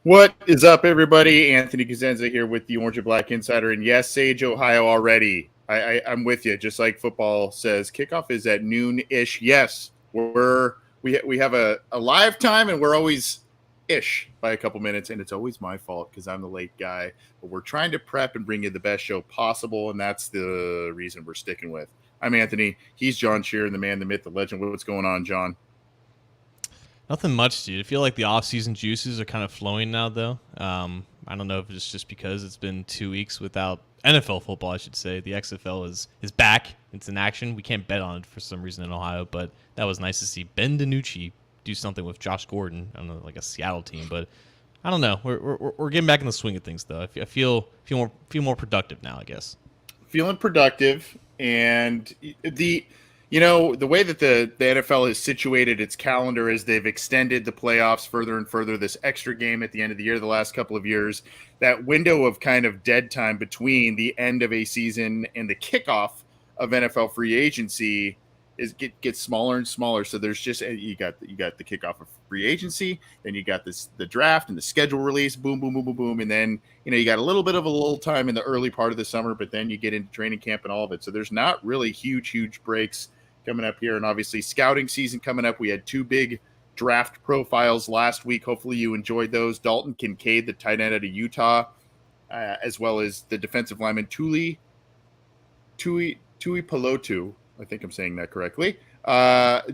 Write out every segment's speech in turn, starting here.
What is up, everybody? Anthony Cosenza here with the Orange and Black Insider. And yes, Sage, Ohio already. I'm with you. Just like football says, kickoff is at noon-ish. Yes, we have a live time, and we're always ish by a couple minutes. And it's always my fault because I'm the late guy. But we're trying to prep and bring you the best show possible, and that's the reason we're sticking with. I'm Anthony. He's John Sheeran, the man, the myth, the legend. What's going on, John? Nothing much, dude. I feel like the off-season juices are kind of flowing now, though. I don't know if it's just because it's been 2 weeks without NFL football, I should say. The XFL is back. It's in action. We can't bet on it for some reason in Ohio, but that was nice to see Ben DiNucci do something with Josh Gordon. I don't know, like a Seattle team, but I don't know. We're getting back in the swing of things, though. I feel more productive now, I guess. Feeling productive, and the way that the NFL has situated its calendar is they've extended the playoffs further and further, this extra game at the end of the year, the last couple of years, that window of kind of dead time between the end of a season and the kickoff of NFL free agency gets smaller and smaller. So there's just, you got the kickoff of free agency, then you got the draft and the schedule release, boom, boom, boom, boom, boom. And then, you got a little bit of a lull time in the early part of the summer, but then you get into training camp and all of it. So there's not really huge breaks coming up here, and obviously scouting season coming up. We had two big draft profiles last week. Hopefully you enjoyed those. Dalton Kincaid, the tight end out of Utah, as well as the defensive lineman Tui Pelotu. I think I'm saying that correctly.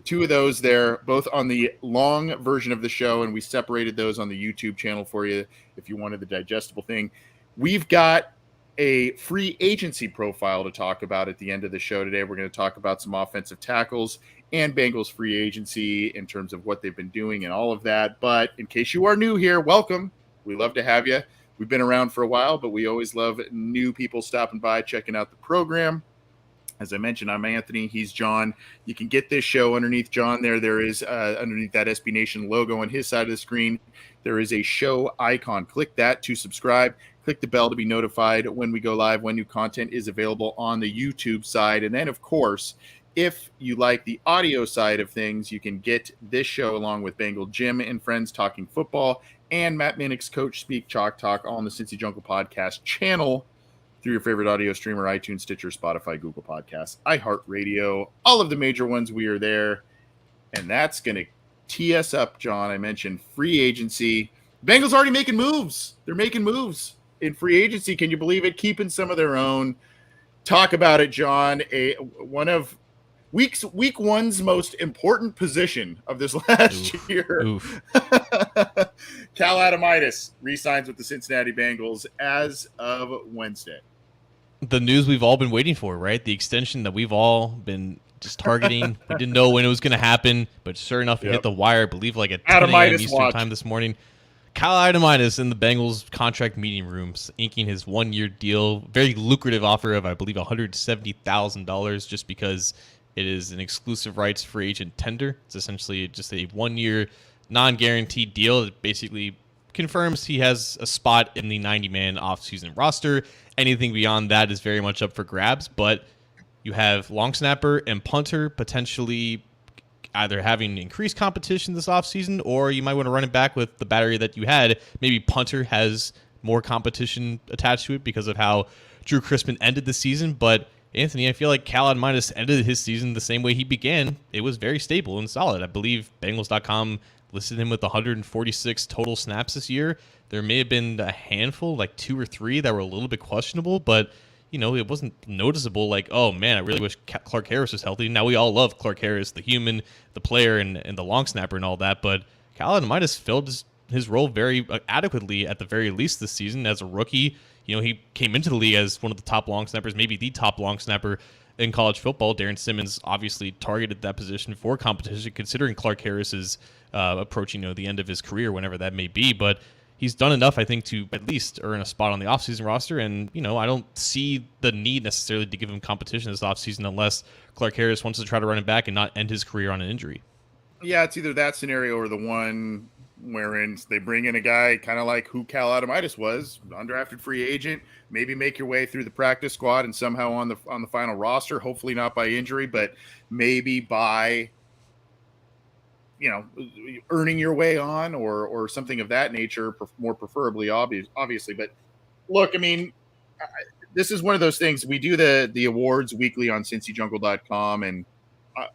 Two of those there, both on the long version of the show, and we separated those on the YouTube channel for you if you wanted the digestible thing. We've got a free agency profile to talk about at the end of the show today. We're going to talk about some offensive tackles and Bengals free agency in terms of what they've been doing and all of that. But in case you are new here, welcome. We love to have you. We've been around for a while, but we always love new people stopping by, checking out the program. As I mentioned, I'm Anthony. He's John. You can get this show underneath John there. There is, underneath that SB Nation logo on his side of the screen, there is a show icon. Click that to subscribe. Click the bell to be notified when we go live, when new content is available on the YouTube side. And then, of course, if you like the audio side of things, you can get this show along with Bengal Jim and friends talking football and Matt Minnick's Coach Speak Chalk Talk on the Cincy Jungle Podcast channel through your favorite audio streamer, iTunes, Stitcher, Spotify, Google Podcasts, iHeartRadio, all of the major ones. We are there. And that's going to tee us up, John. I mentioned free agency. Bengals already making moves. They're making moves in free agency. Can you believe it? Keeping some of their own. Talk about it, John. One of week one's most important position of this last year. Cal Adomitis resigns with the Cincinnati Bengals as of Wednesday. The news we've all been waiting for, right? The extension that we've all been just targeting. We didn't know when it was going to happen, but sure enough, it hit the wire, I believe, like at 10 a.m. Eastern time this morning. Cal Adomitis in the Bengals contract meeting rooms, inking his one-year deal. Very lucrative offer of, I believe, $170,000 just because it is an exclusive rights free agent tender. It's essentially just a one-year non-guaranteed deal. It basically confirms he has a spot in the 90-man off-season roster. Anything beyond that is very much up for grabs, but you have long snapper and punter potentially either having increased competition this offseason, or you might want to run it back with the battery that you had. Maybe punter has more competition attached to it because of how Drew Crispin ended the season. But, Anthony, I feel like Cal Adomitis ended his season the same way he began. It was very stable and solid. I believe Bengals.com listed him with 146 total snaps this year. There may have been a handful, like 2 or 3, that were a little bit questionable, but it wasn't noticeable like, oh, man, I really wish Clark Harris was healthy. Now, we all love Clark Harris, the human, the player, and the long snapper and all that, but Cal Adomitis filled his role very adequately at the very least this season as a rookie. He came into the league as one of the top long snappers, maybe the top long snapper in college football. Darren Simmons obviously targeted that position for competition, considering Clark Harris is approaching the end of his career, whenever that may be, but he's done enough, I think, to at least earn a spot on the offseason roster. And, I don't see the need necessarily to give him competition this offseason unless Clark Harris wants to try to run it back and not end his career on an injury. Yeah, it's either that scenario or the one wherein they bring in a guy kind of like who Cal Adomitis was, undrafted free agent, maybe make your way through the practice squad and somehow on the final roster, hopefully not by injury, but maybe by earning your way on or something of that nature, more preferably, obviously. But look, I mean, this is one of those things. We do the awards weekly on CincyJungle.com, and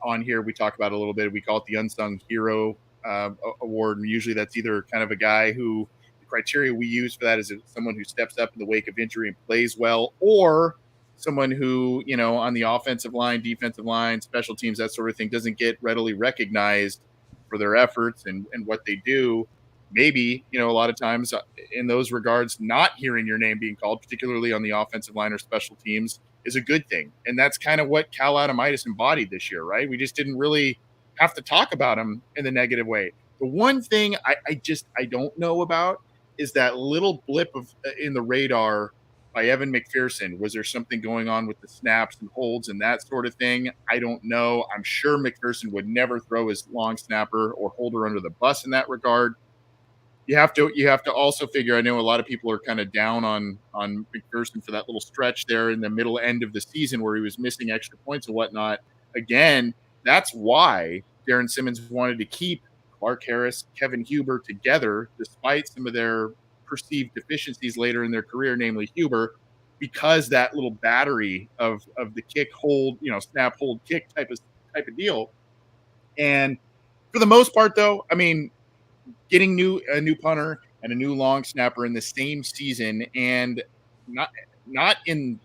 on here we talk about a little bit. We call it the Unsung Hero Award, and usually that's either kind of a guy who the criteria we use for that is someone who steps up in the wake of injury and plays well, or someone who, on the offensive line, defensive line, special teams, that sort of thing, doesn't get readily recognized for their efforts and what they do. Maybe, a lot of times in those regards, not hearing your name being called, particularly on the offensive line or special teams, is a good thing. And that's kind of what Cal Adomitis embodied this year, right? We just didn't really have to talk about him in the negative way. The one thing I don't know about is that little blip in the radar by Evan McPherson. Was there something going on with the snaps and holds and that sort of thing? I don't know. I'm sure McPherson would never throw his long snapper or holder under the bus in that regard. You have to also figure, I know a lot of people are kind of down on McPherson for that little stretch there in the middle end of the season where he was missing extra points and whatnot. Again, that's why Darren Simmons wanted to keep Clark Harris, Kevin Huber together, despite some of their perceived deficiencies later in their career, namely Huber, because that little battery of the kick, hold, snap, hold, kick type of deal. And for the most part, though, I mean, getting a new punter and a new long snapper in the same season and not in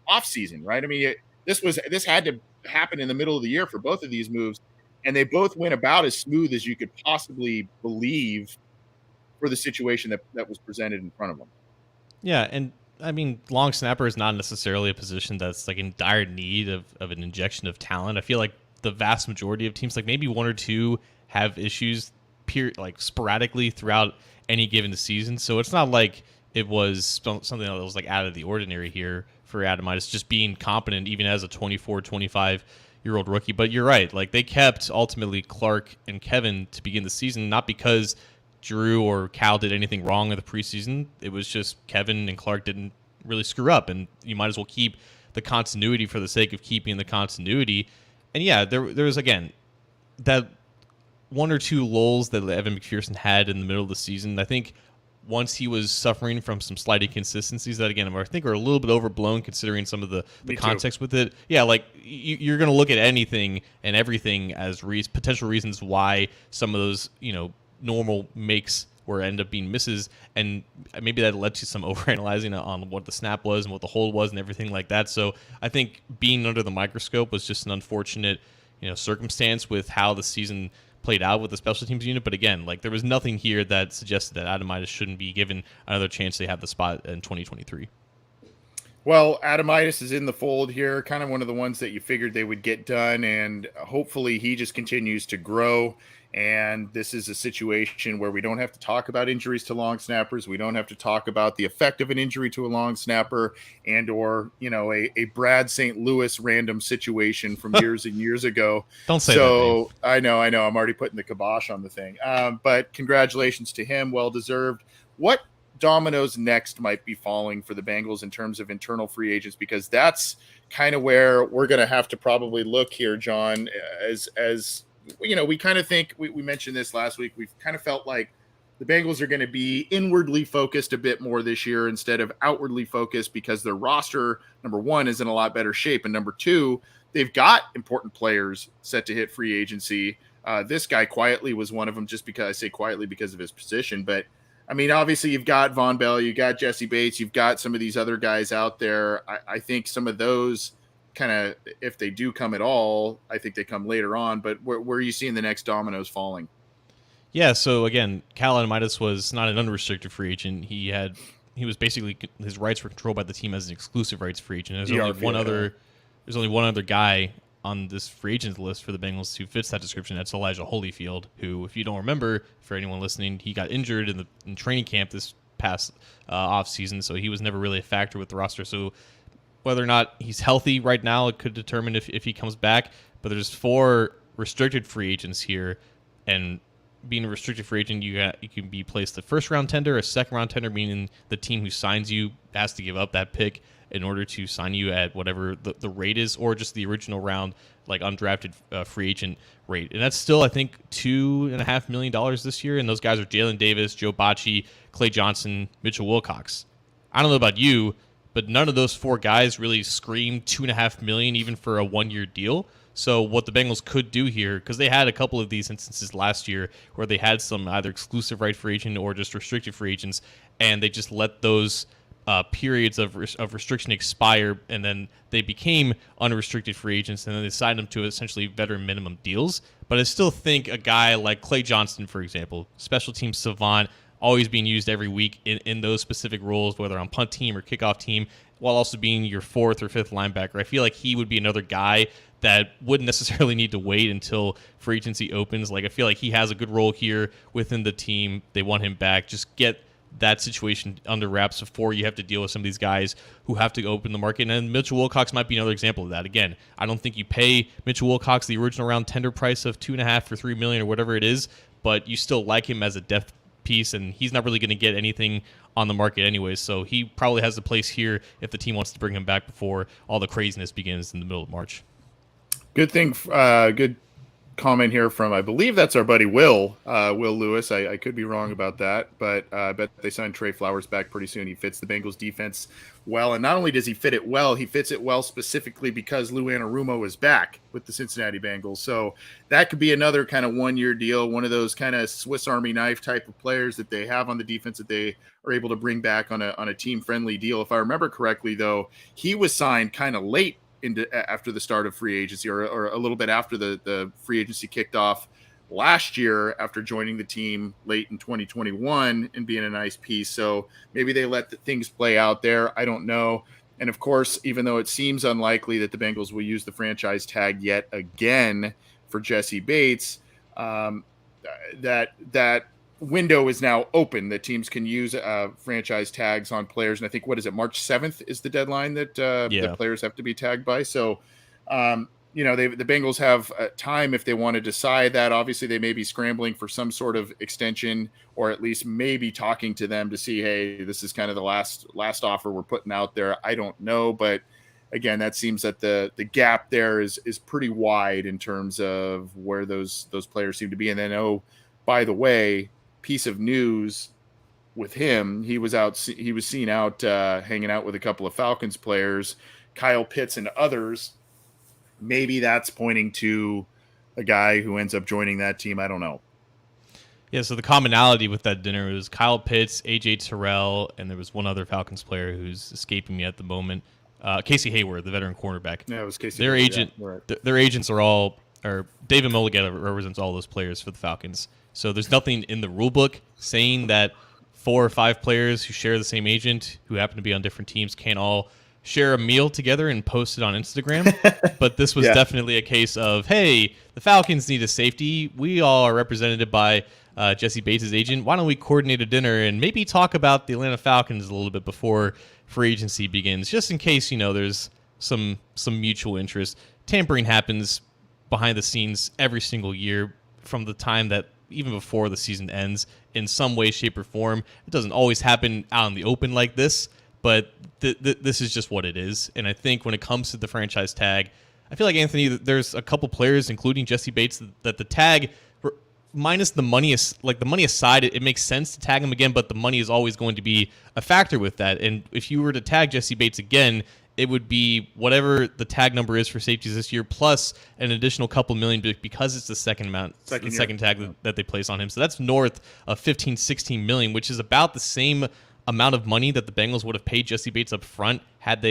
off season, right? I mean, this had to happen in the middle of the year for both of these moves, and they both went about as smooth as you could possibly believe for the situation that was presented in front of them. Yeah, and I mean, long snapper is not necessarily a position that's like in dire need of an injection of talent. I feel like the vast majority of teams, like maybe one or two, have issues like sporadically throughout any given season. So it's not like it was something that was like out of the ordinary here for Adomitis, just being competent even as a 24, 25-year-old rookie. But you're right. Like, they kept ultimately Clark and Kevin to begin the season, not because Drew or Cal did anything wrong in the preseason. It was just Kevin and Clark didn't really screw up, and you might as well keep the continuity for the sake of keeping the continuity. And yeah, there was, again, that one or two lulls that Evan McPherson had in the middle of the season. I think once he was suffering from some slight inconsistencies that, again, I think are a little bit overblown considering some of the context with it. Yeah, like you're going to look at anything and everything as potential reasons why some of those, normal makes or end up being misses, and maybe that led to some overanalyzing on what the snap was and what the hold was and everything like that. So I think being under the microscope was just an unfortunate, circumstance with how the season played out with the special teams unit. But again, like, there was nothing here that suggested that Adomitis shouldn't be given another chance to have the spot in 2023. Well, Adomitis is in the fold here, kind of one of the ones that you figured they would get done, and hopefully he just continues to grow. And this is a situation where we don't have to talk about injuries to long snappers. We don't have to talk about the effect of an injury to a long snapper or a Brad St. Louis random situation from years and years ago. Don't say that. So I know. I'm already putting the kibosh on the thing. But congratulations to him. Well-deserved. What dominoes next might be falling for the Bengals in terms of internal free agents? Because that's kind of where we're going to have to probably look here, John, as we kind of think, we mentioned this last week, we've kind of felt like the Bengals are going to be inwardly focused a bit more this year instead of outwardly focused, because their roster, number one, is in a lot better shape, and number two, they've got important players set to hit free agency. This guy quietly was one of them, just because I say quietly because of his position. But I mean, obviously you've got Von Bell, you got Jesse Bates, you've got some of these other guys out there. I think some of those kind of, if they do come at all, I think they come later on. But where are you seeing the next dominoes falling? Yeah, so again, Cal Adomitis was not an unrestricted free agent. He was basically, his rights were controlled by the team as an exclusive rights free agent. There's only one other guy on this free agent list for the Bengals who fits that description. That's Elijah Holyfield, who, if you don't remember, for anyone listening, he got injured in training camp this past offseason, so he was never really a factor with the roster. So whether or not he's healthy right now, it could determine if he comes back. But there's 4 restricted free agents here, and being a restricted free agent, you can be placed a first-round tender, a second-round tender, meaning the team who signs you has to give up that pick, in order to sign you at whatever the rate is, or just the original round, like undrafted free agent rate. And that's still, I think, $2.5 million this year. And those guys are Jalen Davis, Joe Bacci, Clay Johnson, Mitchell Wilcox. I don't know about you, but none of those four guys really scream $2.5 million even for a 1-year deal. So what the Bengals could do here, because they had a couple of these instances last year where they had some either exclusive right free agent or just restricted free agents, and they just let those periods of restriction expire, and then they became unrestricted free agents, and then they signed them to essentially veteran minimum deals. But I still think a guy like Clay Johnston, for example, special team savant, always being used every week in those specific roles, whether on punt team or kickoff team, while also being your fourth or fifth linebacker. I feel like he would be another guy that wouldn't necessarily need to wait until free agency opens. Like, I feel like he has a good role here within the team. They want him back. Just get that situation under wraps before you have to deal with some of these guys who have to open the market. And Mitchell Wilcox might be another example of that. Again, I don't think you pay Mitchell Wilcox the original round tender price of $2.5 or $3 million or whatever it is, but you still like him as a depth piece, and he's not really going to get anything on the market anyways, so he probably has a place here if the team wants to bring him back before all the craziness begins in the middle of March. Good thing, good comment here from, I believe that's our buddy Will Lewis. I could be wrong about that, but I bet they signed Trey Flowers back pretty soon. He fits the Bengals defense well, and not only does he fit it well, he fits it well specifically because Lou Anarumo is back with the Cincinnati Bengals. So that could be another kind of 1-year deal, one of those kind of Swiss Army knife type of players that they have on the defense that they are able to bring back on a team-friendly deal. If I remember correctly, though, he was signed kind of late after the start of free agency, or a little bit after the free agency kicked off last year, after joining the team late in 2021 and being a nice piece. So maybe they let the things play out there. I don't know. And of course, even though it seems unlikely that the Bengals will use the franchise tag yet again for Jesse Bates, that window is now open, that teams can use franchise tags on players. And I think, what is it, March 7th is the deadline that the players have to be tagged by. So, the Bengals have time if they want to decide that. Obviously, they may be scrambling for some sort of extension, or at least maybe talking to them to see, hey, this is kind of the last offer we're putting out there. I don't know. But again, that seems that the gap there is pretty wide in terms of where those players seem to be. And then, by the way, piece of news with him, he was seen out hanging out with a couple of Falcons players, Kyle Pitts and others. Maybe that's pointing to a guy who ends up joining that team. I don't know. Yeah, so the commonality with that dinner was Kyle Pitts, AJ Terrell, and there was one other Falcons player who's escaping me at the moment, Casey Hayward, the veteran cornerback. Yeah, it was Casey. Their agents are all, or David Mulligata represents all those players for the Falcons. So there's nothing in the rule book saying that 4 or 5 players who share the same agent, who happen to be on different teams, can't all share a meal together and post it on Instagram. But this was definitely a case of, hey, the Falcons need a safety. We all are represented by Jesse Bates' agent. Why don't we coordinate a dinner and maybe talk about the Atlanta Falcons a little bit before free agency begins, just in case, there's some mutual interest. Tampering happens behind the scenes every single year, from the time that even before the season ends, in some way, shape, or form. It doesn't always happen out in the open like this, but this is just what it is. And I think when it comes to the franchise tag, I feel like, Anthony, there's a couple players, including Jesse Bates, that the tag, minus the money, like the money aside, it makes sense to tag him again, but the money is always going to be a factor with that. And if you were to tag Jesse Bates again, it would be whatever the tag number is for safeties this year, plus an additional couple million, because it's the second tag that they place on him. So that's north of 15, 16 million, which is about the same amount of money that the Bengals would have paid Jesse Bates up front had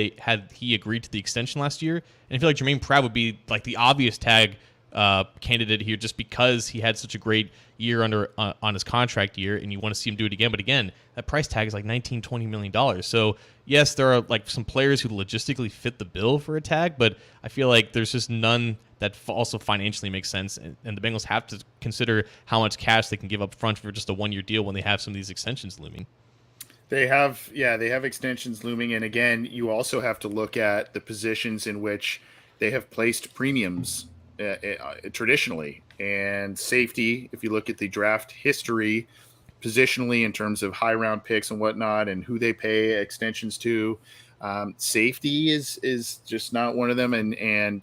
he agreed to the extension last year. And I feel like Jermaine Pratt would be like the obvious tag candidate here, just because he had such a great year on his contract year, and you want to see him do it again. But again, that price tag is like $19-20 million. So yes, there are like some players who logistically fit the bill for a tag, but I feel like there's just none that also financially makes sense. And the Bengals have to consider how much cash they can give up front for just a 1-year deal when they have some of these extensions looming. They have extensions looming. And again, you also have to look at the positions in which they have placed premiums traditionally. And safety, if you look at the draft history, positionally in terms of high round picks and whatnot, and who they pay extensions to, Safety is just not one of them, and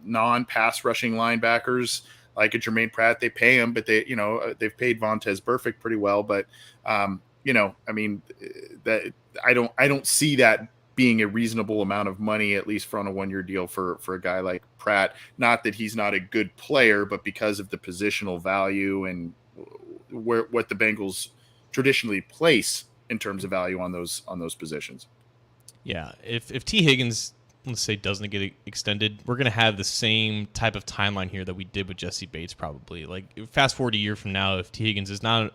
non-pass rushing linebackers like a Jermaine Pratt, they pay him, but they've paid Vontaze Burfict pretty well, but that I don't see that being a reasonable amount of money, at least for on a 1-year deal for a guy like Pratt. Not that he's not a good player, but because of the positional value and what the Bengals traditionally place in terms of value on those positions. Yeah, if T. Higgins, let's say, doesn't get extended, we're going to have the same type of timeline here that we did with Jesse Bates probably. Like, fast forward a year from now, if T. Higgins is not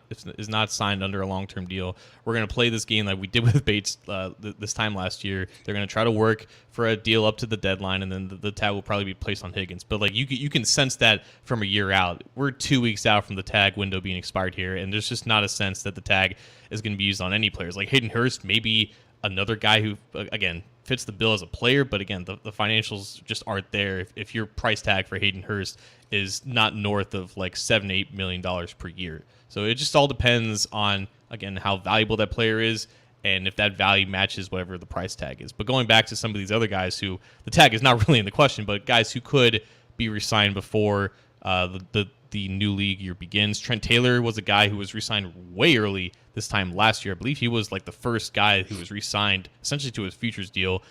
signed under a long-term deal, we're going to play this game like we did with Bates this time last year. They're going to try to work for a deal up to the deadline, and then the tag will probably be placed on Higgins. But like you can sense that from a year out. We're 2 weeks out from the tag window being expired here, and there's just not a sense that the tag is going to be used on any players. Like Hayden Hurst, maybe another guy who, again, fits the bill as a player, but again, the financials just aren't there if your price tag for Hayden Hurst is not north of like $7-8 million per year. So it just all depends on, again, how valuable that player is and if that value matches whatever the price tag is. But going back to some of these other guys who the tag is not really in the question, but guys who could be re-signed before the new league year begins. Trent Taylor was a guy who was re-signed way early this time last year. I believe he was like the first guy who was re-signed essentially to his futures deal.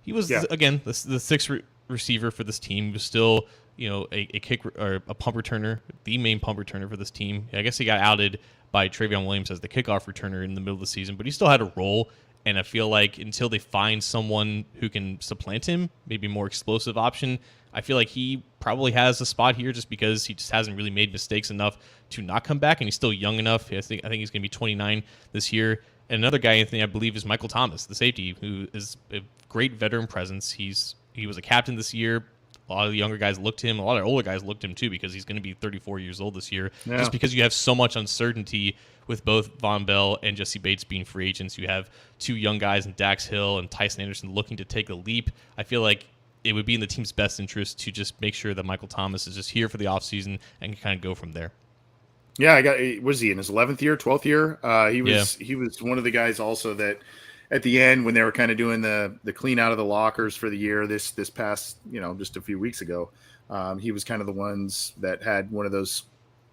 He was, again, the sixth receiver for this team. He was still, a kick or a punt returner, the main punt returner for this team. I guess he got outed by Travion Williams as the kickoff returner in the middle of the season, but he still had a role. And I feel like until they find someone who can supplant him, maybe a more explosive option, I feel like he probably has a spot here just because he just hasn't really made mistakes enough to not come back, and he's still young enough. I think he's going to be 29 this year. And another guy, Anthony, I believe, is Michael Thomas, the safety, who is a great veteran presence. He was a captain this year. A lot of the younger guys looked to him. A lot of older guys looked to him, too, because he's going to be 34 years old this year. Yeah. Just because you have so much uncertainty with both Von Bell and Jesse Bates being free agents. You have two young guys in Dax Hill and Tyson Anderson looking to take a leap. I feel like it would be in the team's best interest to just make sure that Michael Thomas is just here for the offseason and can kind of go from there. Yeah, was he in his 11th year, 12th year? He was one of the guys also that at the end when they were kind of doing the clean out of the lockers for the year this past, just a few weeks ago, he was kind of the ones that had one of those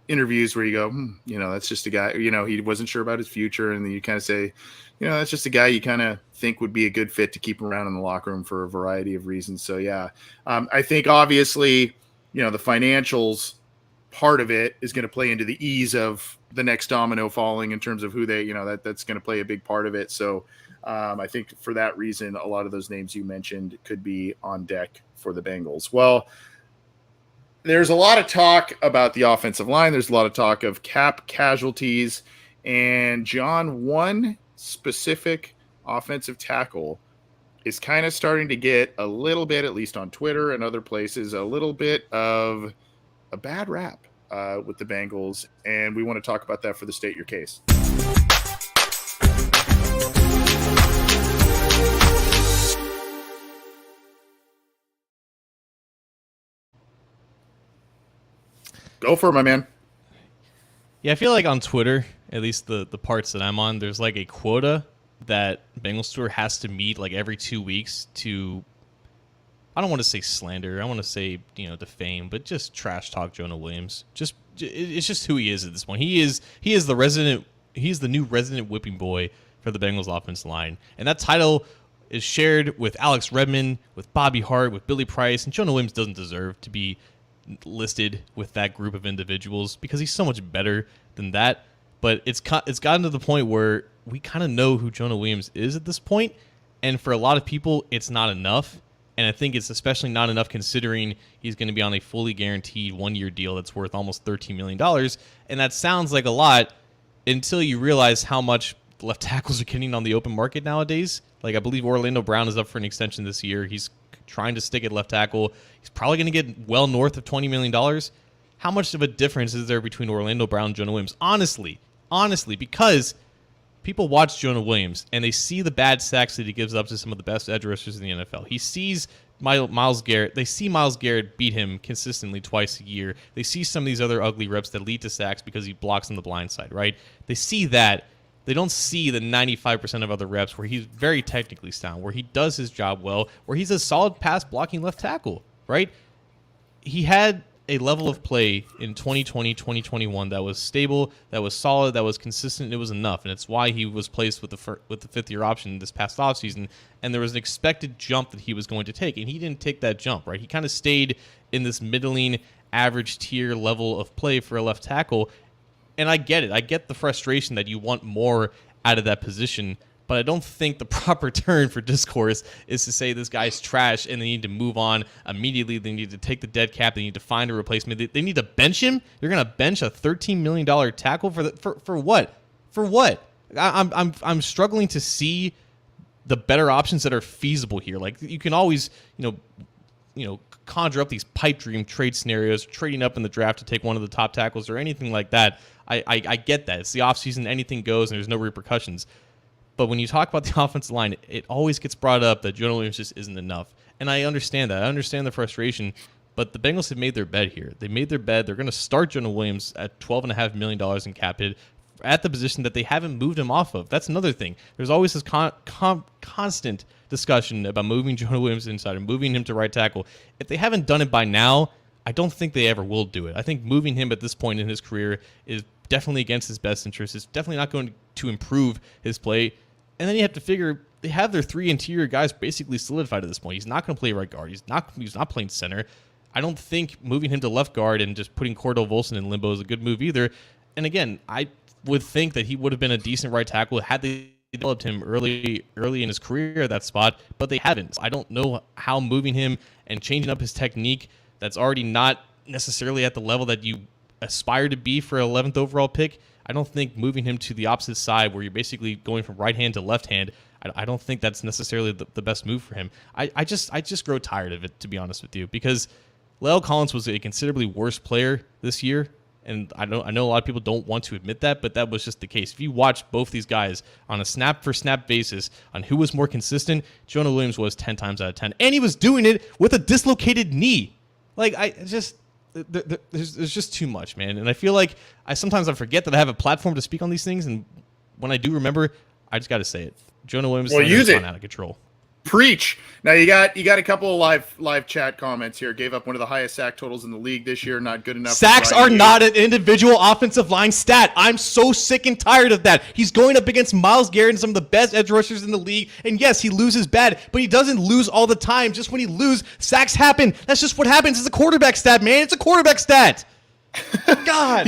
interviews where you go, that's just a guy, he wasn't sure about his future. And then you kind of say, that's just a guy you kind of think would be a good fit to keep around in the locker room for a variety of reasons. So, yeah, I think obviously, the financials part of it is going to play into the ease of the next domino falling in terms of who they, that's going to play a big part of it. So I think for that reason, a lot of those names you mentioned could be on deck for the Bengals. Well, there's a lot of talk about the offensive line. There's a lot of talk of cap casualties. And John, one specific offensive tackle is kind of starting to get a little bit, at least on Twitter and other places, a little bit of a bad rap with the Bengals. And we want to talk about that for the State Your Case. Go for it, my man. Yeah, I feel like on Twitter, at least the parts that I'm on, there's like a quota that Bengals Tour has to meet like every 2 weeks to, I don't want to say slander, I want to say, defame, but just trash talk Jonah Williams. It's just who he is at this point. He's the new resident whipping boy for the Bengals offensive line. And that title is shared with Alex Redmond, with Bobby Hart, with Billy Price, and Jonah Williams doesn't deserve to be listed with that group of individuals because he's so much better than that. But it's gotten to the point where we kind of know who Jonah Williams is at this point, and for a lot of people, it's not enough. And I think it's especially not enough considering he's going to be on a fully guaranteed 1-year deal that's worth almost $13 million. And that sounds like a lot until you realize how much left tackles are getting on the open market nowadays. Like, I believe Orlando Brown is up for an extension this year. He's trying to stick at left tackle. He's probably going to get well north of $20 million. How much of a difference is there between Orlando Brown and Jonah Williams? Honestly, because people watch Jonah Williams and they see the bad sacks that he gives up to some of the best edge rushers in the NFL. He sees Myles Garrett. They see Myles Garrett beat him consistently twice a year. They see some of these other ugly reps that lead to sacks because he blocks on the blind side, right? They see that, They don't see the 95% of other reps where he's very technically sound, where he does his job well, where he's a solid pass blocking left tackle, right? He had a level of play in 2020, 2021 that was stable, that was solid, that was consistent, and it was enough. And it's why he was placed with the fifth-year option this past offseason. And there was an expected jump that he was going to take, and he didn't take that jump, right? He kind of stayed in this middling average tier level of play for a left tackle. And I get it. I get the frustration that you want more out of that position, but I don't think the proper turn for discourse is to say this guy's trash and they need to move on immediately. They need to take the dead cap. They need to find a replacement. They need to bench him. You're going to bench a $13 million tackle for what? For what? I'm struggling to see the better options that are feasible here. Like, you can always, conjure up these pipe dream trade scenarios, trading up in the draft to take one of the top tackles or anything like that. I get that. It's the offseason. Anything goes and there's no repercussions. But when you talk about the offensive line, it always gets brought up that Jonah Williams just isn't enough. And I understand that. I understand the frustration. But the Bengals have made their bed here. They made their bed. They're going to start Jonah Williams at $12.5 million in cap hit at the position that they haven't moved him off of. That's another thing. There's always this constant discussion about moving Jonah Williams inside and moving him to right tackle. If they haven't done it by now, I don't think they ever will do it. I think moving him at this point in his career is definitely against his best interest. It's definitely not going to improve his play. And then you have to figure they have their three interior guys basically solidified at this point. He's not going to play right guard. He's not playing center. I don't think moving him to left guard and just putting Cordell Volson in limbo is a good move either. And again, I would think that he would have been a decent right tackle had they developed him early in his career at that spot, but they haven't. I don't know how moving him and changing up his technique that's already not necessarily at the level that you aspire to be for an 11th overall pick. I don't think moving him to the opposite side where you're basically going from right hand to left hand, I don't think that's necessarily the best move for him. I just grow tired of it, to be honest with you, because La'el Collins was a considerably worse player this year, and I know a lot of people don't want to admit that, but that was just the case. If you watch both these guys on a snap-for-snap basis on who was more consistent, Jonah Williams was 10 times out of 10, and he was doing it with a dislocated knee. Like, there's just too much, man. And I feel like I forget that I have a platform to speak on these things, and when I do remember, I just got to say it. Jonah Williams is gone out of control. Preach. Now you got a couple of live chat comments here. Gave up one of the highest sack totals in the league this year. Not good enough. Sacks are not an individual offensive line stat. I'm so sick and tired of that. He's going up against Myles Garrett and some of the best edge rushers in the league. And yes, he loses bad, but he doesn't lose all the time. Just when he loses, sacks happen. That's just what happens. It's a quarterback stat, man. It's a quarterback stat. God.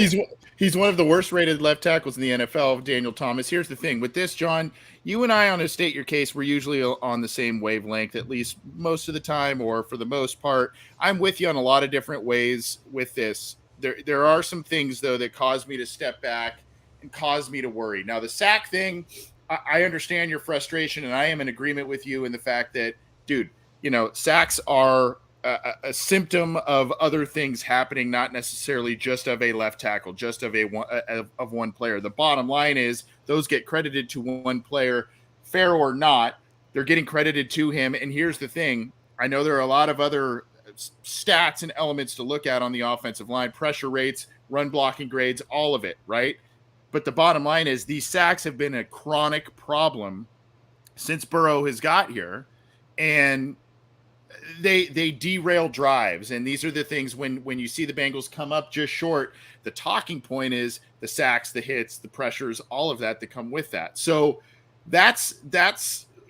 He's one of the worst rated left tackles in the NFL, Daniel Thomas. Here's the thing with this, John. You and I on a State Your Case, we're usually on the same wavelength, at least most of the time, or for the most part. I'm with you on a lot of different ways with this. There are some things, though, that cause me to step back and cause me to worry. Now, the sack thing, I understand your frustration, and I am in agreement with you in the fact that, dude, sacks are a symptom of other things happening, not necessarily just of a left tackle, just of one player. The bottom line is those get credited to one player, fair or not, they're getting credited to him. And here's the thing. I know there are a lot of other stats and elements to look at on the offensive line, pressure rates, run blocking grades, all of it, right? But the bottom line is these sacks have been a chronic problem since Burrow has got here. And they derail drives, and these are the things when you see the Bengals come up just short, the talking point is the sacks, the hits, the pressures, all of that come with that. So that's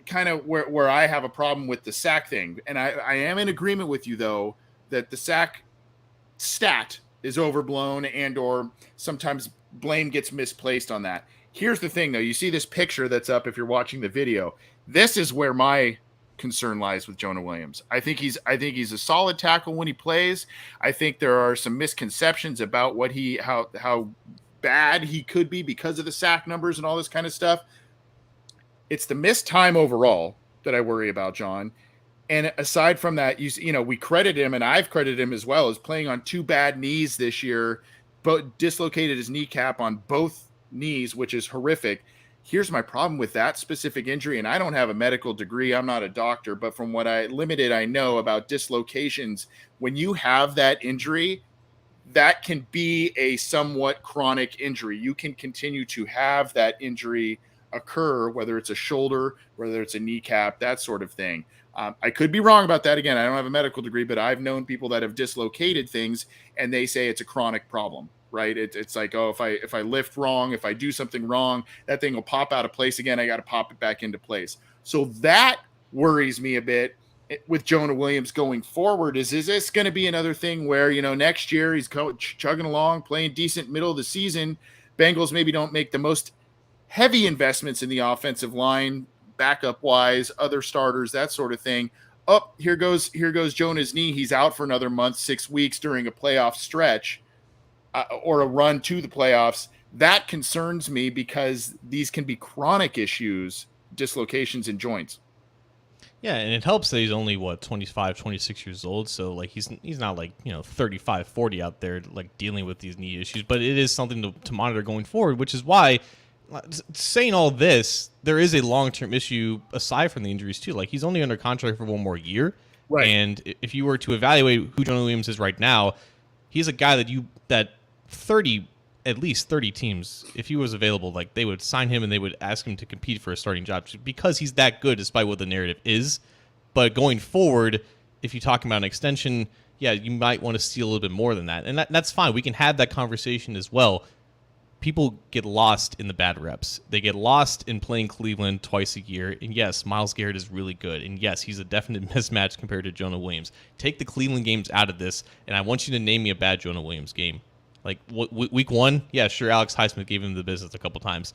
kind of where I have a problem with the sack thing. And I am in agreement with you, though, that the sack stat is overblown and or sometimes blame gets misplaced on that. Here's the thing, though. You see this picture that's up if you're watching the video. This is where my concern lies with Jonah Williams. I think he's a solid tackle when he plays. I think there are some misconceptions about how bad he could be because of the sack numbers and all this kind of stuff. It's the missed time overall that I worry about, John. And aside from that, we credit him, and I've credited him as well, as playing on two bad knees this year, but dislocated his kneecap on both knees, which is horrific. Here's my problem with that specific injury, and I don't have a medical degree. I'm not a doctor, but from what I know about dislocations, when you have that injury, that can be a somewhat chronic injury. You can continue to have that injury occur, whether it's a shoulder, whether it's a kneecap, that sort of thing. I could be wrong about that. Again, I don't have a medical degree, but I've known people that have dislocated things and they say it's a chronic problem, right? It's like, oh, if I lift wrong, if I do something wrong, that thing will pop out of place again. I got to pop it back into place. So that worries me a bit with Jonah Williams going forward. Is this going to be another thing where, next year he's chugging along, playing decent middle of the season. Bengals maybe don't make the most heavy investments in the offensive line, backup wise, other starters, that sort of thing. Oh, here goes Jonah's knee. He's out for another month, 6 weeks during a playoff stretch or a run to the playoffs. That concerns me because these can be chronic issues, dislocations in joints. Yeah, and it helps that he's only 25, 26 years old, so like he's not like 35, 40 out there like dealing with these knee issues, but it is something to monitor going forward, which is why, saying all this, there is a long-term issue aside from the injuries too. Like he's only under contract for one more year, right? And if you were to evaluate who Jonah Williams is right now, he's a guy that at least 30 teams, if he was available, like they would sign him and they would ask him to compete for a starting job because he's that good, despite what the narrative is. But going forward, if you're talking about an extension, yeah, you might want to steal a little bit more than that. And that's fine. We can have that conversation as well. People get lost in the bad reps. They get lost in playing Cleveland twice a year. And yes, Myles Garrett is really good. And yes, he's a definite mismatch compared to Jonah Williams. Take the Cleveland games out of this, and I want you to name me a bad Jonah Williams game. Like week one, yeah, sure, Alex Highsmith gave him the business a couple times.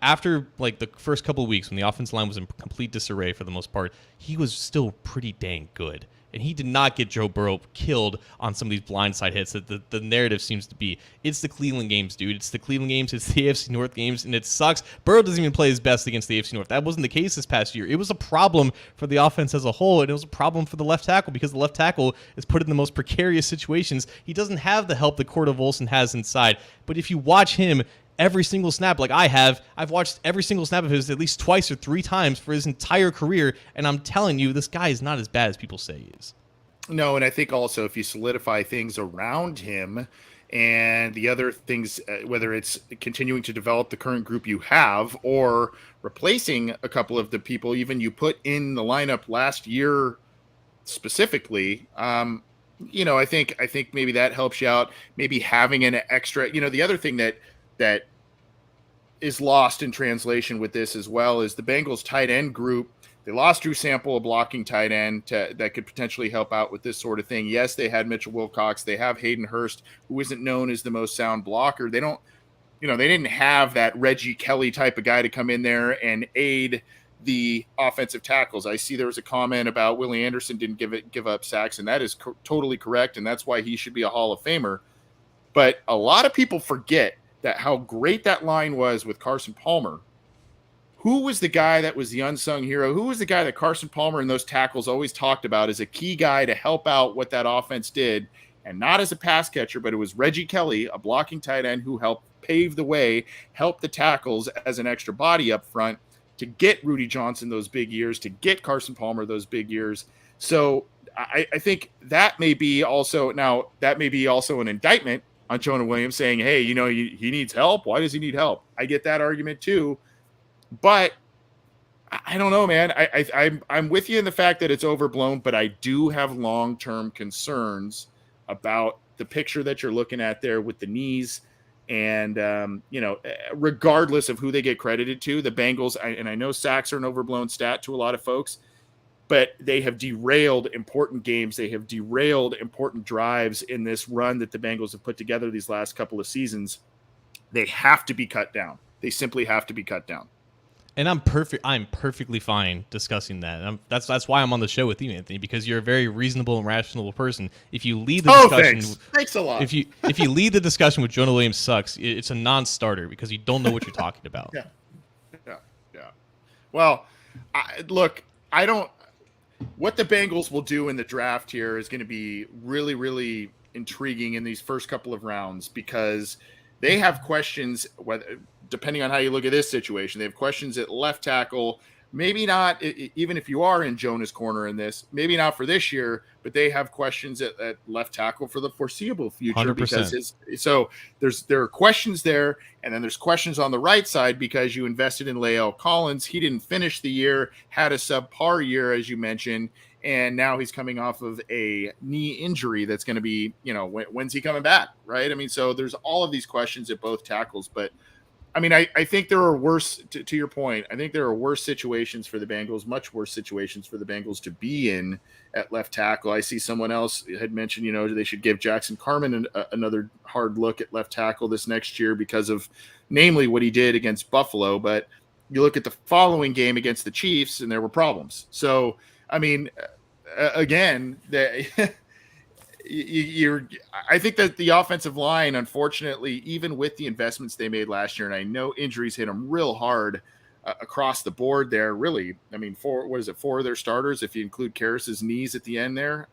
After like the first couple of weeks when the offensive line was in complete disarray for the most part, he was still pretty dang good. And he did not get Joe Burrow killed on some of these blindside hits that the narrative seems to be. It's the Cleveland games, dude. It's the Cleveland games. It's the AFC North games, and it sucks. Burrow doesn't even play his best against the AFC North. That wasn't the case this past year. It was a problem for the offense as a whole, and it was a problem for the left tackle because the left tackle is put in the most precarious situations. He doesn't have the help that Cordell Volson has inside. But if you watch him, every single snap, like I've watched every single snap of his at least twice or three times for his entire career, and I'm telling you, this guy is not as bad as people say he is. No, and I think also if you solidify things around him and the other things, whether it's continuing to develop the current group you have or replacing a couple of the people even you put in the lineup last year specifically, I think maybe that helps you out. Maybe having an extra, the other thing that is lost in translation with this as well is the Bengals tight end group. They lost Drew Sample, a blocking tight end that could potentially help out with this sort of thing. Yes, they had Mitchell Wilcox. They have Hayden Hurst, who isn't known as the most sound blocker. They don't, they didn't have that Reggie Kelly type of guy to come in there and aid the offensive tackles. I see there was a comment about Willie Anderson didn't give up sacks, and that is totally correct, and that's why he should be a Hall of Famer. But a lot of people forget that how great that line was with Carson Palmer. Who was the guy that was the unsung hero? Who was the guy that Carson Palmer and those tackles always talked about as a key guy to help out what that offense did? And not as a pass catcher, but it was Reggie Kelly, a blocking tight end who helped pave the way, helped the tackles as an extra body up front to get Rudy Johnson those big years, to get Carson Palmer those big years. So I think that may be also an indictment on Jonah Williams saying, hey, he needs help. Why does he need help? I get that argument too. But I don't know, man. I'm with you in the fact that it's overblown, but I do have long-term concerns about the picture that you're looking at there with the knees. And, regardless of who they get credited to, the Bengals, and I know sacks are an overblown stat to a lot of folks, but they have derailed important games. They have derailed important drives in this run that the Bengals have put together these last couple of seasons. They have to be cut down. They simply have to be cut down. And I'm perfectly fine discussing that. That's why I'm on the show with you, Anthony, because you're a very reasonable and rational person. If you lead the discussion, thanks a lot. If you lead the discussion with Jonah Williams sucks, it's a non-starter because you don't know what you're talking about. Yeah. Well, I don't. What the Bengals will do in the draft here is going to be really, really intriguing in these first couple of rounds because they have questions, whether depending on how you look at this situation, they have questions at left tackle, maybe not, even if you are in Jonah's corner in this, maybe not for this year, but they have questions at left tackle for the foreseeable future 100%. because there are questions there, and then there's questions on the right side because you invested in Lael Collins. He didn't finish the year, had a subpar year, as you mentioned, and now he's coming off of a knee injury that's going to be, when's he coming back, right? I mean, so there's all of these questions at both tackles, but I mean, I think there are worse, to your point, I think there are worse situations for the Bengals, much worse situations for the Bengals to be in at left tackle. I see someone else had mentioned, they should give Jackson Carman another hard look at left tackle this next year because of namely what he did against Buffalo. But you look at the following game against the Chiefs and there were problems. So, I mean, again, I think that the offensive line, unfortunately, even with the investments they made last year, and I know injuries hit them real hard across the board there, really. I mean, four of their starters, if you include Karras's knees at the end there,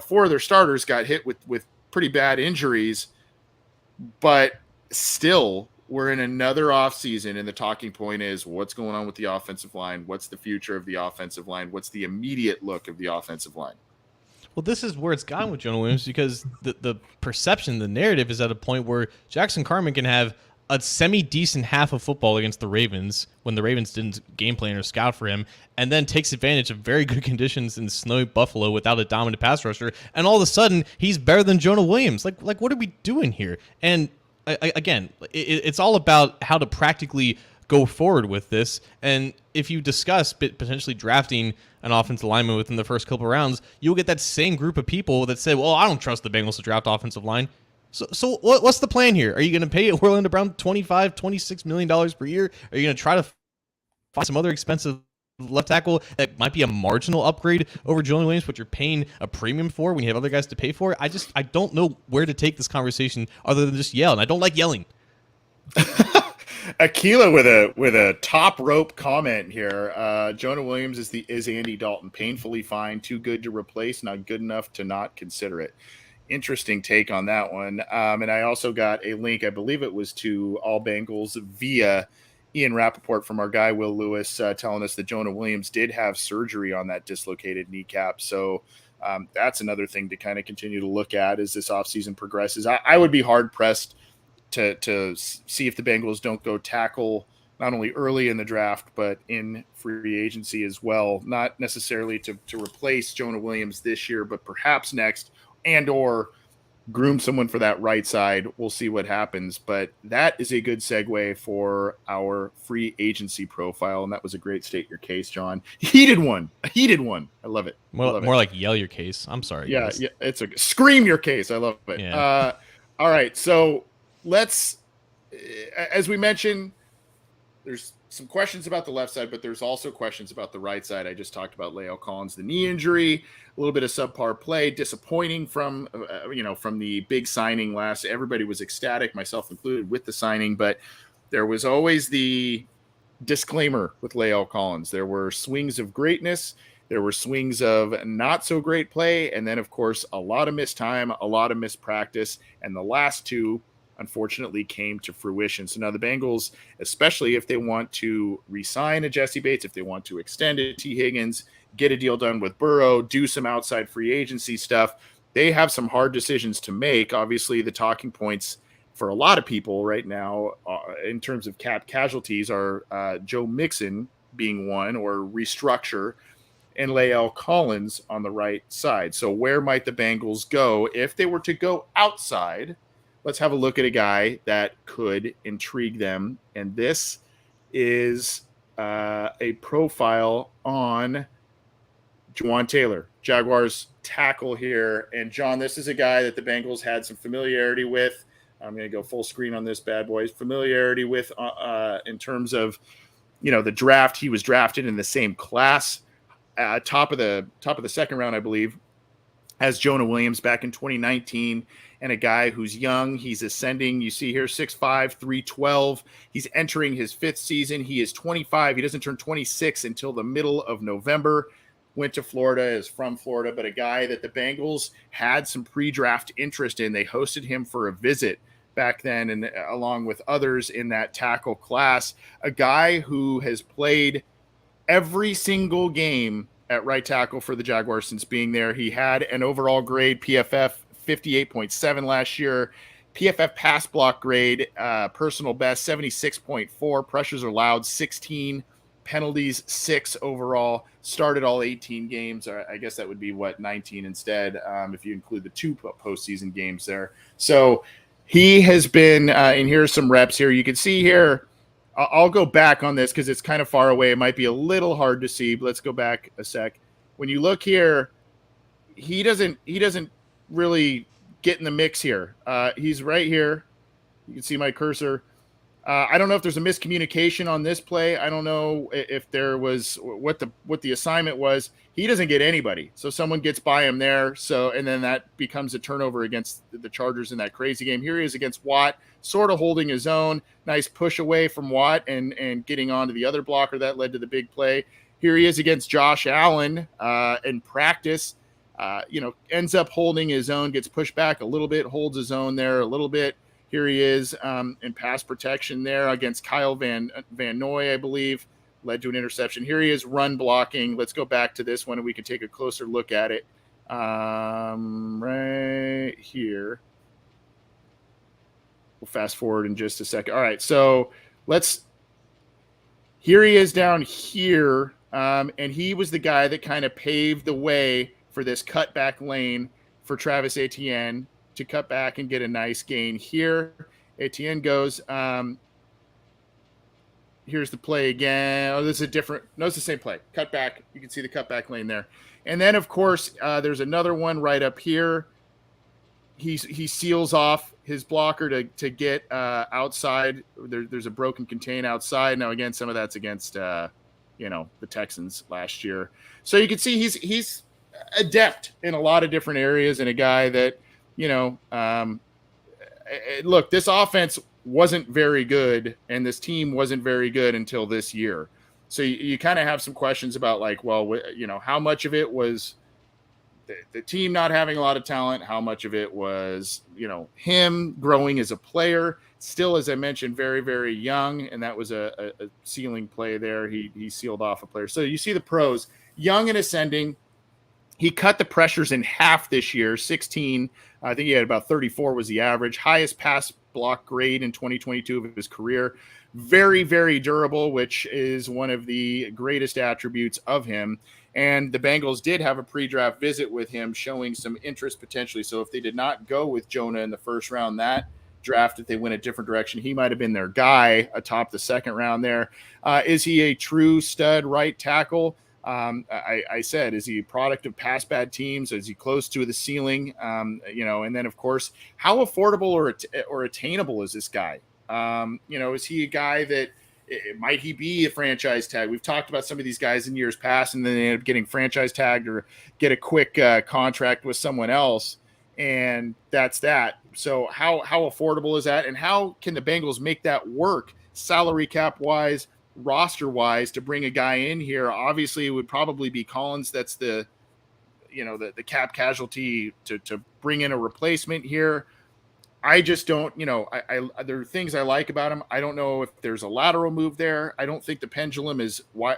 four of their starters got hit with pretty bad injuries, but still we're in another offseason, and the talking point is what's going on with the offensive line? What's the future of the offensive line? What's the immediate look of the offensive line? Well, this is where it's gone with Jonah Williams because the perception, the narrative is at a point where Jackson Carman can have a semi-decent half of football against the Ravens when the Ravens didn't game plan or scout for him, and then takes advantage of very good conditions in snowy Buffalo without a dominant pass rusher, and all of a sudden he's better than Jonah Williams. Like what are we doing here? And again, it's all about how to practically go forward with this. And if you discuss potentially drafting an offensive lineman within the first couple of rounds, you'll get that same group of people that say, well, I don't trust the Bengals to draft offensive line. So what's the plan here? Are you going to pay Orlando Brown $26 million per year? Are you going to try to find some other expensive left tackle that might be a marginal upgrade over Jonah Williams, but you're paying a premium for when you have other guys to pay for? I don't know where to take this conversation other than just yell, and I don't like yelling. Aquila with a top rope comment here. Jonah Williams is Andy Dalton, painfully fine, too good to replace, not good enough to not consider it. Interesting take on that one. And I also got a link, I believe it was to All Bengals via Ian Rappaport from our guy Will Lewis, telling us that Jonah Williams did have surgery on that dislocated kneecap. So that's another thing to kind of continue to look at as this offseason progresses. I would be hard pressed to see if the Bengals don't go tackle not only early in the draft, but in free agency as well. Not necessarily to replace Jonah Williams this year, but perhaps next, and or groom someone for that right side. We'll see what happens. But that is a good segue for our free agency profile. And that was a great state your case, John. Heated one. I love it. More like yell your case. I'm sorry. Yeah, it's scream your case. I love it. Yeah. All right. So let's, as we mentioned, there's some questions about the left side, but there's also questions about the right side. I just talked about Lael Collins, the knee injury, a little bit of subpar play, disappointing from the big signing last. Everybody was ecstatic, myself included, with the signing, but there was always the disclaimer with Lael Collins. There were swings of greatness. There were swings of not so great play. And then, of course, a lot of missed time, a lot of missed practice. And the last two, unfortunately, came to fruition. So now the Bengals, especially if they want to re-sign a Jesse Bates, if they want to extend it to T. Higgins, get a deal done with Burrow, do some outside free agency stuff, they have some hard decisions to make. Obviously, the talking points for a lot of people right now in terms of cap casualties are Joe Mixon being one, or restructure, and Lael Collins on the right side. So where might the Bengals go if they were to go outside? Let's have a look at a guy that could intrigue them. And this is a profile on Jawaan Taylor, Jaguars tackle here. And John, this is a guy that the Bengals had some familiarity with. I'm going to go full screen on this bad boy. Familiarity with in terms of, the draft. He was drafted in the same class, top of the second round, I believe, as Jonah Williams back in 2019. And a guy who's young, he's ascending. You see here, 6'5", 312. He's entering his fifth season. He is 25. He doesn't turn 26 until the middle of November. Went to Florida, is from Florida, but a guy that the Bengals had some pre-draft interest in. They hosted him for a visit back then, and along with others in that tackle class. A guy who has played every single game at right tackle for the Jaguars since being there. He had an overall grade, PFF 58.7 last year. PFF pass block grade, personal best 76.4. Pressures allowed 16. Penalties 6 overall. Started all 18 games. Or I guess that would be 19 instead, if you include the 2 postseason games there. So he has been, and here's some reps here. You can see here, I'll go back on this because it's kind of far away. It might be a little hard to see, but let's go back a sec. When you look here, he doesn't really get in the mix here. He's right here. You can see my cursor. I don't know if there's a miscommunication on this play. I don't know if there was what the assignment was. He doesn't get anybody, so someone gets by him there. So, and then that becomes a turnover against the Chargers in that crazy game. Here he is against Watt, sort of holding his own. Nice push away from Watt and getting onto the other blocker that led to the big play. Here he is against Josh Allen in practice. Ends up holding his own, gets pushed back a little bit, holds his own there a little bit. Here he is in pass protection there against Kyle Van Noy, I believe, led to an interception. Here he is run blocking. Let's go back to this one and we can take a closer look at it right here. We'll fast forward in just a second. All right, so here he is down here, and he was the guy that kind of paved the way for this cutback lane for Travis Etienne to cut back and get a nice gain here. Etienne goes, here's the play again. Oh, this is a different, no, it's the same play. Cut back. You can see the cutback lane there. And then, of course, there's another one right up here. He seals off his blocker to get outside. There's a broken contain outside. Now, again, some of that's against, the Texans last year. So you can see he's adept in a lot of different areas and a guy that, look, this offense wasn't very good and this team wasn't very good until this year. So you kind of have some questions about how much of it was the team not having a lot of talent, how much of it was, him growing as a player, still, as I mentioned, very, very young. And that was a ceiling play there. He sealed off a player. So you see the pros, young and ascending. He cut the pressures in half this year, 16. I think he had about 34 was the average. Highest pass block grade in 2022 of his career. Very, very durable, which is one of the greatest attributes of him. And the Bengals did have a pre-draft visit with him showing some interest potentially. So if they did not go with Jonah in the first round, that draft, if they went a different direction, he might have been their guy atop the second round there. Is he a true stud right tackle? I said, is he a product of past bad teams? Is he close to the ceiling? And then of course, how affordable or attainable is this guy? Is he a guy that might he be a franchise tag? We've talked about some of these guys in years past, and then they end up getting franchise tagged or get a quick contract with someone else. And that's that. So how affordable is that? And how can the Bengals make that work salary cap wise, roster wise, to bring a guy in here? Obviously it would probably be Collins. That's the cap casualty to bring in a replacement here. I just don't, there are things I like about him. I don't know if there's a lateral move there. I don't think the pendulum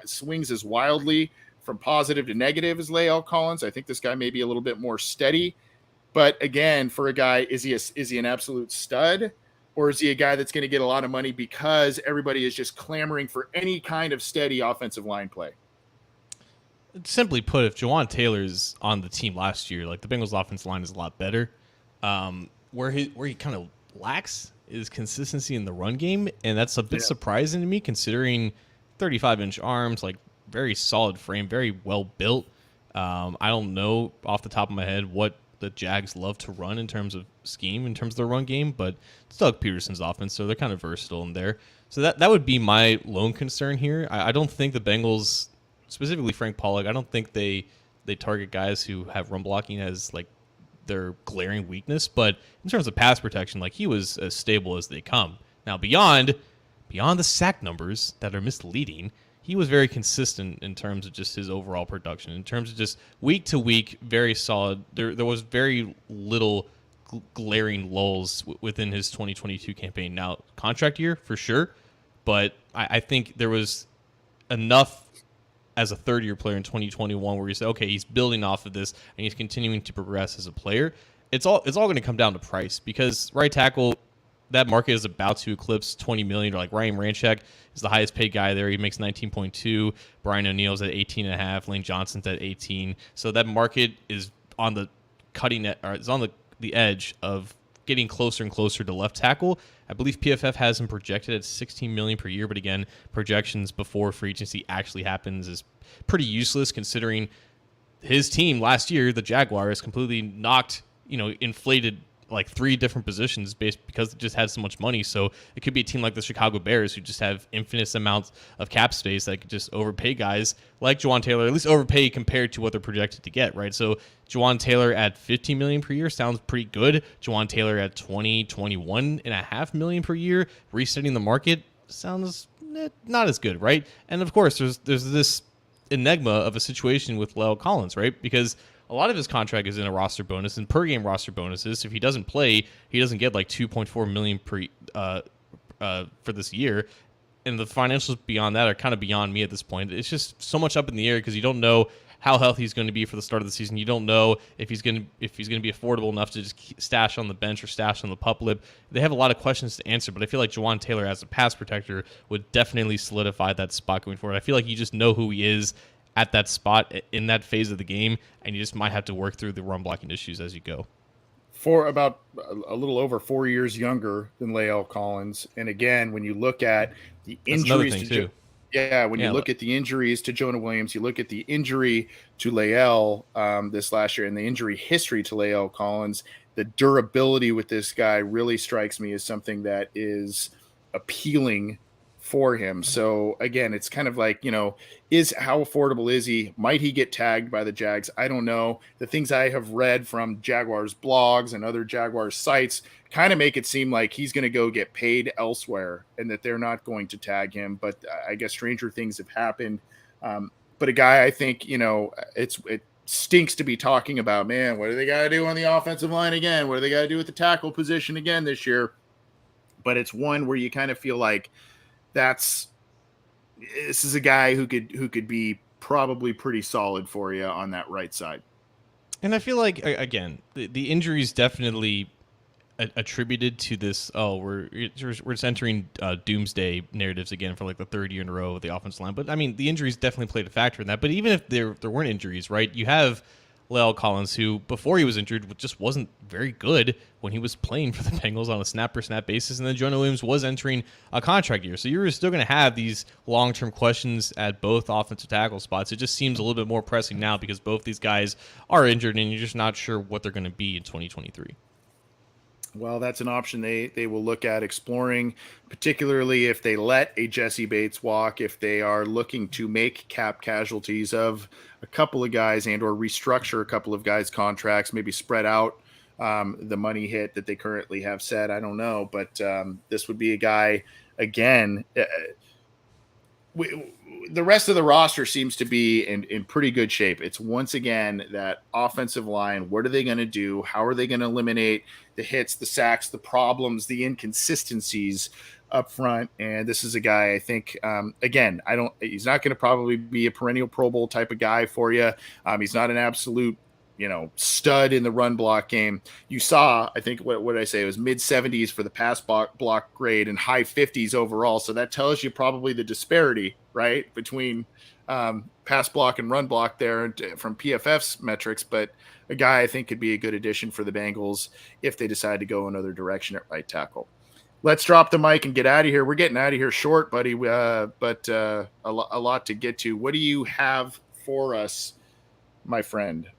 swings as wildly from positive to negative as La'el Collins. I think this guy may be a little bit more steady, but again, for a guy, is he an absolute stud? Or is he a guy that's going to get a lot of money because everybody is just clamoring for any kind of steady offensive line play? Simply put, if Jawaan Taylor's on the team last year, like the Bengals offensive line is a lot better. Where he kind of lacks is consistency in the run game, and that's a bit surprising to me considering 35-inch arms, like very solid frame, very well built. I don't know off the top of my head what the Jags love to run in terms of scheme, in terms of their run game, but it's Doug Peterson's offense, so they're kind of versatile in there. So that would be my lone concern here. I don't think the Bengals, specifically Frank Pollock, I don't think they target guys who have run blocking as like their glaring weakness, but in terms of pass protection, like he was as stable as they come. Now beyond the sack numbers that are misleading, he was very consistent in terms of just his overall production. In terms of just week to week, very solid. There was very little glaring lulls within his 2022 campaign. Now, contract year for sure, but I think there was enough as a third-year player in 2021, where you say, okay, he's building off of this and he's continuing to progress as a player. It's all going to come down to price, because right tackle, that market is about to eclipse 20 million. Like Ryan Ramczyk is the highest paid guy there. He makes 19.2. Brian O'Neill's at 18.5. Lane Johnson's at 18. So that market is on the cutting edge, or it's on the edge of getting closer and closer to left tackle. I believe PFF has him projected at 16 million per year, but again, projections before free agency actually happens is pretty useless, considering his team last year, the Jaguars, completely knocked, inflated like 3 different positions because it just had so much money. So it could be a team like the Chicago Bears, who just have infinite amounts of cap space that could just overpay guys like Jawaan Taylor, at least overpay compared to what they're projected to get, right? So Jawaan Taylor at 15 million per year sounds pretty good. Jawaan Taylor at 21.5 million per year, resetting the market, sounds not as good, right? And of course, there's this enigma of a situation with La'el Collins, right? Because a lot of his contract is in a roster bonus and per game roster bonuses. If he doesn't play, he doesn't get like 2.4 million for this year. And the financials beyond that are kind of beyond me at this point. It's just so much up in the air, because you don't know how healthy he's going to be for the start of the season. You don't know if he's going to be affordable enough to just stash on the bench or stash on the pup lip. They have a lot of questions to answer, but I feel like Jawaan Taylor as a pass protector would definitely solidify that spot going forward. I feel like you just know who he is at that spot in that phase of the game, and you just might have to work through the run blocking issues as you go. For about a little over 4 years younger than La'el Collins, and again, when you look at the injuries to you look at the injuries to Jonah Williams, you look at the injury to La'el this last year, and the injury history to La'el Collins, the durability with this guy really strikes me as something that is appealing for him. So again, it's kind of like, is how affordable is he? Might he get tagged by the Jags? I don't know. The things I have read from Jaguars blogs and other Jaguars sites kind of make it seem like he's going to go get paid elsewhere and that they're not going to tag him. But I guess stranger things have happened. But a guy, I think, it stinks to be talking about, man, what do they got to do on the offensive line again? What do they got to do with the tackle position again this year? But it's one where you kind of feel like, this is a guy who could be probably pretty solid for you on that right side. And I feel like, again, the injuries definitely attributed to this. Oh, we're just entering doomsday narratives again for like the third year in a row with the offensive line. But I mean, the injuries definitely played a factor in that. But even if there weren't injuries, right? You have La'el Collins, who before he was injured just wasn't very good when he was playing for the Bengals on a snap-per-snap basis, and then Jonah Williams was entering a contract year. So you're still going to have these long-term questions at both offensive tackle spots. It just seems a little bit more pressing now because both these guys are injured, and you're just not sure what they're going to be in 2023. Well, that's an option they will look at exploring, particularly if they let a Jesse Bates walk, if they are looking to make cap casualties of a couple of guys and or restructure a couple of guys' contracts, maybe spread out the money hit that they currently have set. I don't know, but this would be a guy, again, the rest of the roster seems to be in pretty good shape. It's once again that offensive line. What are they going to do? How are they going to eliminate the hits, the sacks, the problems, the inconsistencies up front? And this is a guy, I think, again, he's not going to probably be a perennial Pro Bowl type of guy for you. He's not an absolute, stud in the run block game. You saw, I think, what did I say? It was mid-70s for the pass block grade and high 50s overall. So that tells you probably the disparity, right, between pass block and run block there from PFF's metrics. But a guy I think could be a good addition for the Bengals if they decide to go another direction at right tackle. Let's drop the mic and get out of here. We're getting out of here short, buddy, but a lot to get to. What do you have for us, my friend?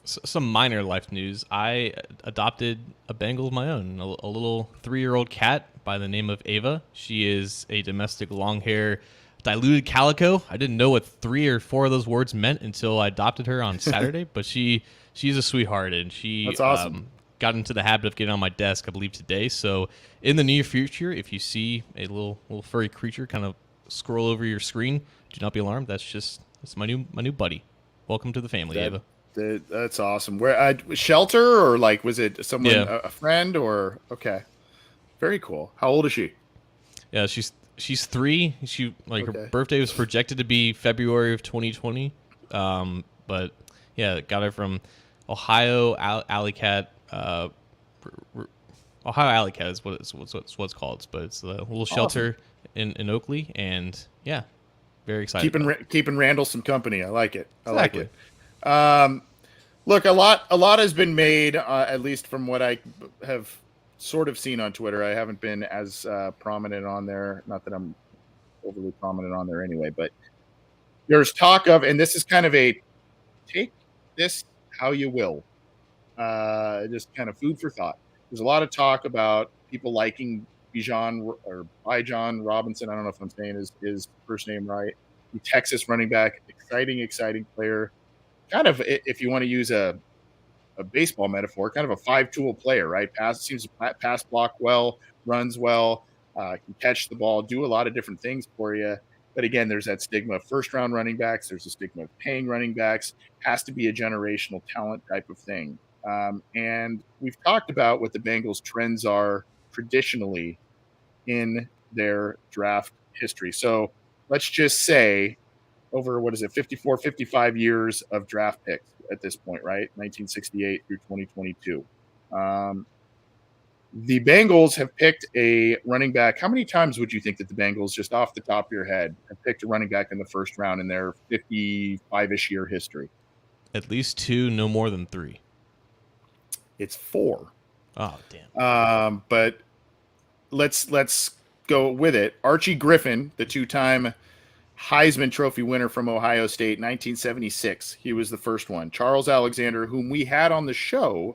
Some minor life news. I adopted a Bengal of my own, a little 3-year-old cat by the name of Ava. She is a domestic long-hair diluted calico. I didn't know what 3 or 4 of those words meant until I adopted her on Saturday, but she's a sweetheart, and That's awesome. Got into the habit of getting on my desk, I believe, today. So in the near future, if you see a little furry creature kind of scroll over your screen, do not be alarmed. That's my new buddy. Welcome to the family, Ava. That's awesome. Where shelter, or like, was it someone, a friend, or okay, very cool. How old is she? Yeah, she's She's 3. Her birthday was projected to be February of 2020. But yeah, got her from Ohio Alley Cat. Ohio Alley Cat is what it's called, but it's a little shelter in Oakley, and yeah, very excited. Keeping Randall some company. I like it. Exactly. Look, a lot has been made, at least from what I have sort of seen on Twitter. I haven't been as prominent on there. Not that I'm overly prominent on there anyway, but there's talk of, and this is kind of a take this how you will, just kind of food for thought. There's a lot of talk about people liking Bijan Robinson. I don't know if I'm saying his first name right. The Texas running back, exciting player. Kind of, if you want to use a baseball metaphor, kind of a 5-tool player, right? Seems to pass block well, runs well, can catch the ball, do a lot of different things for you. But again, there's that stigma of first-round running backs. There's a stigma of paying running backs. Has to be a generational talent type of thing. And we've talked about what the Bengals' trends are traditionally in their draft history. So let's just say over, 54, 55 years of draft picks at this point, right? 1968 through 2022. The Bengals have picked a running back. How many times would you think that the Bengals, just off the top of your head, have picked a running back in the first round in their 55-ish year history? At least 2, no more than 3. It's 4. Oh, damn. But let's go with it. Archie Griffin, the 2-time Heisman Trophy winner from Ohio State, 1976. He was the first one. Charles Alexander, whom we had on the show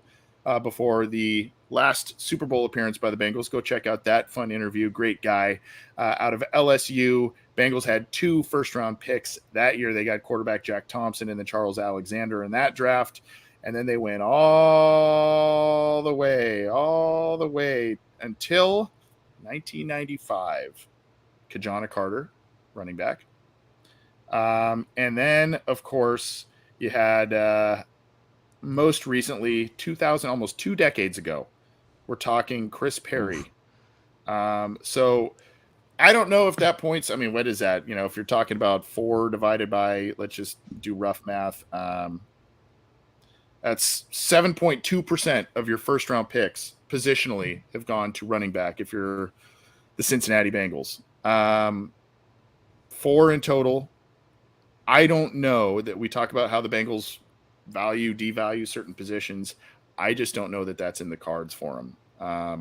before the last Super Bowl appearance by the Bengals. Go check out that fun interview. Great guy. Out of LSU, Bengals had 2 first-round picks that year. They got quarterback Jack Thompson and then Charles Alexander in that draft. And then they went all the way until 1995. Kajana Carter, running back. And then, of course, you had most recently, 2000, almost 2 decades ago, we're talking Chris Perry. So I don't know if that points. I mean, what is that? If you're talking about 4 divided by, let's just do rough math. That's 7.2% of your first round picks positionally have gone to running back. If you're the Cincinnati Bengals, 4 in total. I don't know that we talk about how the Bengals devalue certain positions. I just don't know that that's in the cards for them. I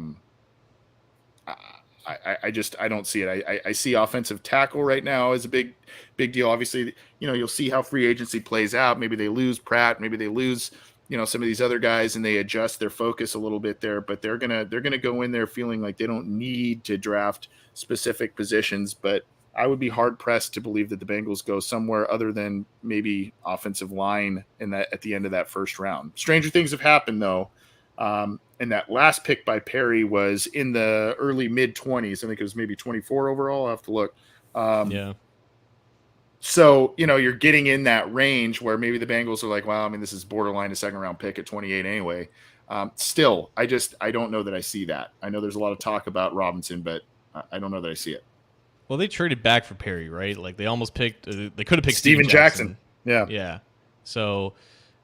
don't see it. I see offensive tackle right now as a big deal. Obviously, you'll see how free agency plays out. Maybe they lose Pratt. Maybe they lose, some of these other guys, and they adjust their focus a little bit there. But they're gonna go in there feeling like they don't need to draft specific positions. But I would be hard pressed to believe that the Bengals go somewhere other than maybe offensive line at the end of that first round. Stranger things have happened though. And that last pick by Perry was in the early mid-20s. I think it was maybe 24 overall. I'll have to look. Yeah. So, you're getting in that range where maybe the Bengals are like, well, I mean, this is borderline a second-round pick at 28 anyway. Still, I don't know that I see that. I know there's a lot of talk about Robinson, but I don't know that I see it. Well, they traded back for Perry, right? Like, they almost picked they could have picked Steven Jackson. Yeah. Yeah. So,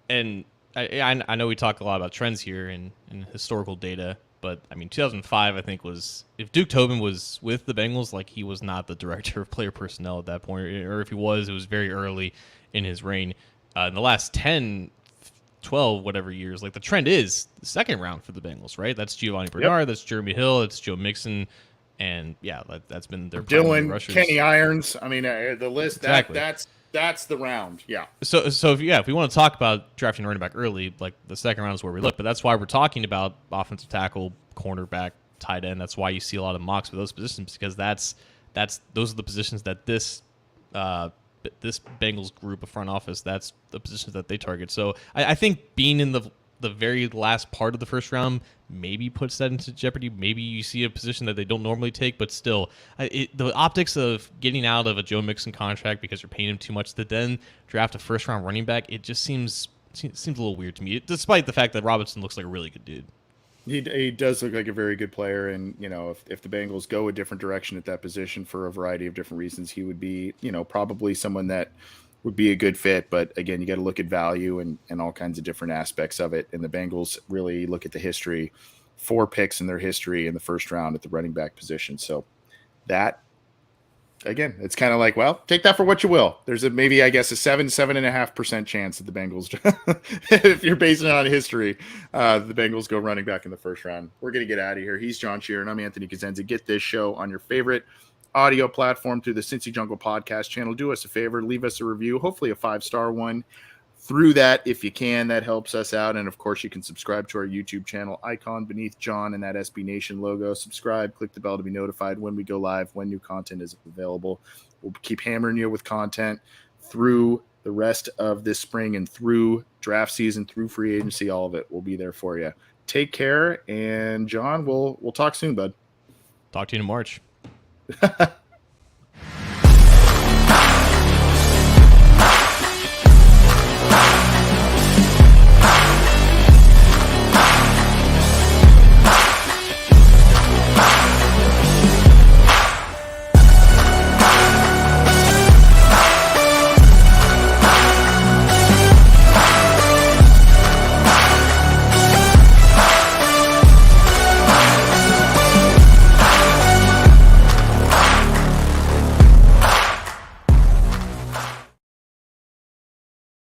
and I know we talk a lot about trends here and historical data, but I mean, 2005, I think, was, if Duke Tobin was with the Bengals, like, he was not the director of player personnel at that point, or if he was, it was very early in his reign. In the last 10, 12, whatever years, like, the trend is the second round for the Bengals, right? That's Giovanni Bernard, That's Jeremy Hill, that's Joe Mixon, and yeah, that's been their Dylan, rushers. Kenny Irons. I mean, the list, exactly. That's the round. Yeah. So if we want to talk about drafting a running back early, like, the second round is where we look. But that's why we're talking about offensive tackle, cornerback, tight end. That's why you see a lot of mocks for those positions, because those are the positions that this Bengals group of front office, that's the positions that they target. So I think being in the very last part of the first round maybe puts that into jeopardy. Maybe you see a position that they don't normally take, but still, the optics of getting out of a Joe Mixon contract because you're paying him too much to then draft a first-round running back, it just seems a little weird to me, despite the fact that Robinson looks like a really good dude. He does look like a very good player, and if the Bengals go a different direction at that position for a variety of different reasons, he would be probably someone that would be a good fit. But again, you got to look at value and all kinds of different aspects of it. And the Bengals really look at the history, 4 picks in their history in the first round at the running back position. So that, again, it's kind of like, well, take that for what you will. There's maybe, I guess, a 7.5% chance that the Bengals, if you're basing it on history, the Bengals go running back in the first round. We're going to get out of here. He's John Shearer, and I'm Anthony Cosenza. Get this show on your favorite audio platform through the Cincy Jungle podcast channel. Do us a favor, leave us a review, hopefully a 5-star one. Through that, if you can, that helps us out. And of course, you can subscribe to our YouTube channel icon beneath John and that SB Nation logo. Subscribe, click the bell to be notified when we go live, when new content is available. We'll keep hammering you with content through the rest of this spring and through draft season, through free agency, all of it. We'll be there for you. Take care, and John, we'll talk soon, bud. Talk to you in March.